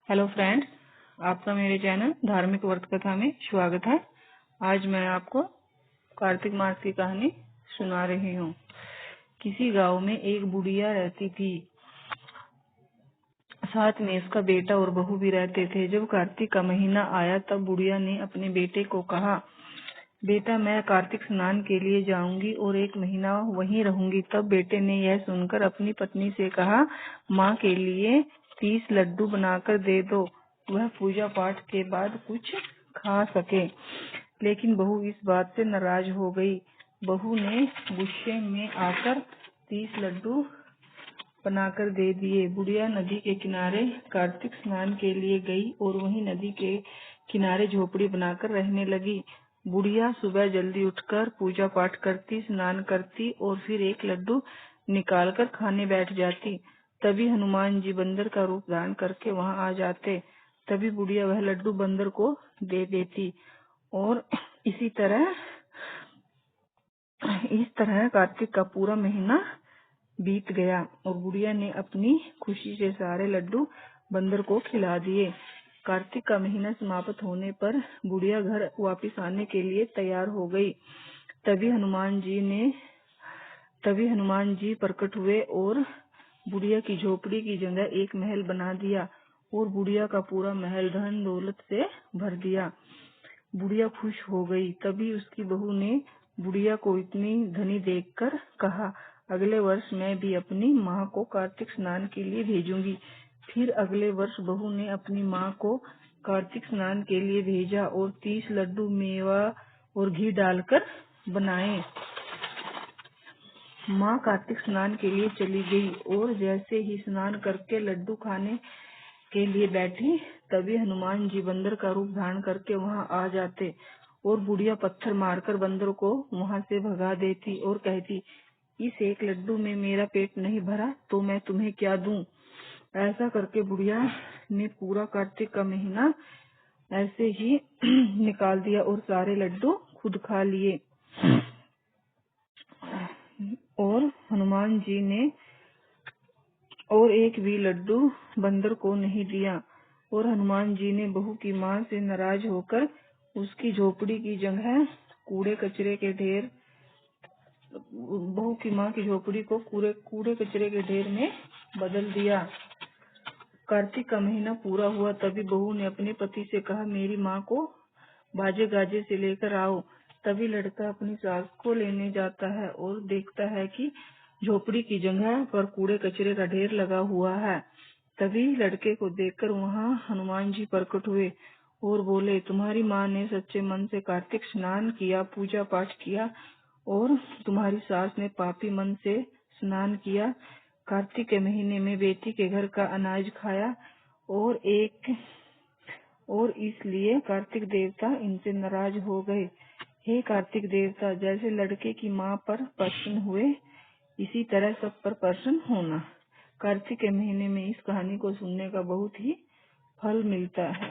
Hello friends, आपका मेरे channel धार्मिक व्रत कथा में स्वागत है। आज मैं आपको कार्तिक मास की कहानी सुना रही हूँ। किसी गांव में एक बुढ़िया रहती थी, साथ में उसका बेटा और बहू भी रहते थे। जब कार्तिक का महीना आया तब बुढ़िया ने अपने बेटे को कहा, बेटा मैं कार्तिक स्नान के लिए जाऊंगी और 1 महीना वहीं रहूंगी। तब बेटे ने यह सुनकर अपनी पत्नी से कहा, माँ के लिए 30 लड्डू बनाकर दे दो, वह पूजा पाठ के बाद कुछ खा सके। लेकिन बहू इस बात से नाराज हो गई। बहू ने गुस्से में आकर 30 लड्डू बनाकर दे दिए। बुढ़िया नदी के किनारे कार्तिक स्नान के लिए गई और वहीं नदी के किनारे झोपड़ी बनाकर रहने लगी। बुढ़िया सुबह जल्दी उठकर पूजा पाठ करती, स्नान करती और फिर 1 लड्डू निकालकर खाने बैठ जाती। तभी हनुमान जी बंदर का रूप धारण करके वहां आ जाते। तभी बुढ़िया वह लड्डू बंदर को दे देती और इस तरह कार्तिक का पूरा महीना बीत गया और बुढ़िया ने अपनी खुशी से सारे लड्डू बंदर को खिला दिए। कार्तिक का महीना समाप्त होने पर बुढ़िया घर वापस आने के लिए तैयार हो गई। तभी हनुमान जी प्रकट हुए और बुढ़िया की झोपड़ी की जगह एक महल बना दिया और बुढ़िया का पूरा महल धन दौलत से भर दिया। बुढ़िया खुश हो गई। तभी उसकी बहू ने बुढ़िया को इतनी धनी देखकर कहा, अगले वर्ष मैं भी अपनी माँ को कार्तिक स्नान के लिए भेजूंगी। फिर अगले वर्ष बहू ने अपनी माँ को कार्तिक स्नान के लिए भेजा और 30 लड्डू मेवा और घी डालकर बनाए। माँ कार्तिक स्नान के लिए चली गई और जैसे ही स्नान करके लड्डू खाने के लिए बैठी, तभी हनुमान जी बंदर का रूप धारण करके वहां आ जाते और बुढ़िया पत्थर मारकर बंदर को वहां से भगा देती और कहती, इस 1 लड्डू में मेरा पेट नहीं भरा तो मैं तुम्हें क्या दूं। ऐसा करके बुढ़िया ने पूरा कार्तिक का महीना ऐसे ही निकाल दिया और सारे लड्डू खुद खा लिए। और हनुमान जी ने और एक भी लड्डू बंदर को नहीं दिया। और हनुमान जी ने बहू की माँ से नाराज होकर उसकी झोपड़ी की जगह कूड़े कचरे के ढेर बहू की माँ की झोपड़ी को कूड़े कचरे के ढेर में बदल दिया। कार्तिक का महीना पूरा हुआ तभी बहू ने अपने पति से कहा, मेरी माँ को बाजे गाजे से लेकर आओ। तभी लड़का अपनी सास को लेने जाता है और देखता है कि झोपड़ी की जगह पर कूड़े कचरे का ढेर लगा हुआ है। तभी लड़के को देखकर वहां हनुमान जी प्रकट हुए और बोले, तुम्हारी माँ ने सच्चे मन से कार्तिक स्नान किया, पूजा पाठ किया और तुम्हारी सास ने पापी मन से स्नान किया। कार्तिक के महीने में बेटी के घर का अनाज खाया और इसलिए कार्तिक देवता इनसे नाराज हो गए। हे कार्तिक देवता, जैसे लड़के की माँ पर प्रसन्न हुए इसी तरह सब पर प्रसन्न होना। कार्तिक के महीने में इस कहानी को सुनने का बहुत ही फल मिलता है।